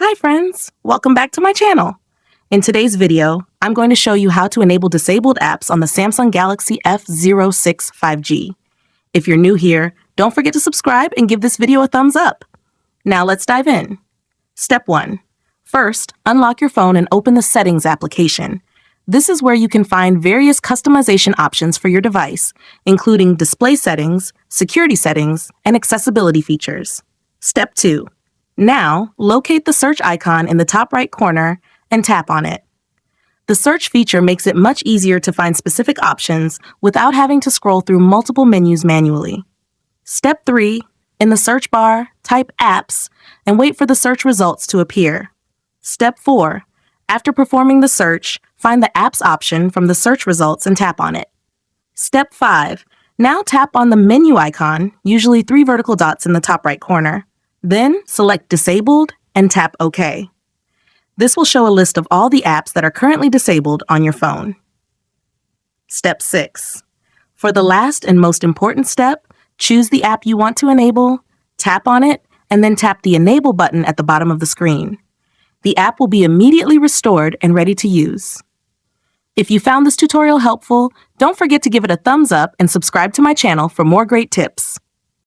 Hi friends, welcome back to my channel. In today's video, I'm going to show you how to enable disabled apps on the Samsung Galaxy F06 5G. If you're new here, don't forget to subscribe and give this video a thumbs up. Now let's dive in. Step 1. First, unlock your phone and open the Settings application. This is where you can find various customization options for your device, including display settings, security settings, and accessibility features. Step 2. Now, locate the search icon in the top right corner and tap on it. The search feature makes it much easier to find specific options without having to scroll through multiple menus manually. Step 3. In the search bar, type Apps and wait for the search results to appear. Step 4. After performing the search, find the Apps option from the search results and tap on it. Step 5. Now tap on the menu icon, usually 3 vertical dots in the top right corner. Then select Disabled and tap OK. This will show a list of all the apps that are currently disabled on your phone. Step 6. For the last and most important step, choose the app you want to enable, tap on it, and then tap the Enable button at the bottom of the screen. The app will be immediately restored and ready to use. If you found this tutorial helpful, don't forget to give it a thumbs up and subscribe to my channel for more great tips.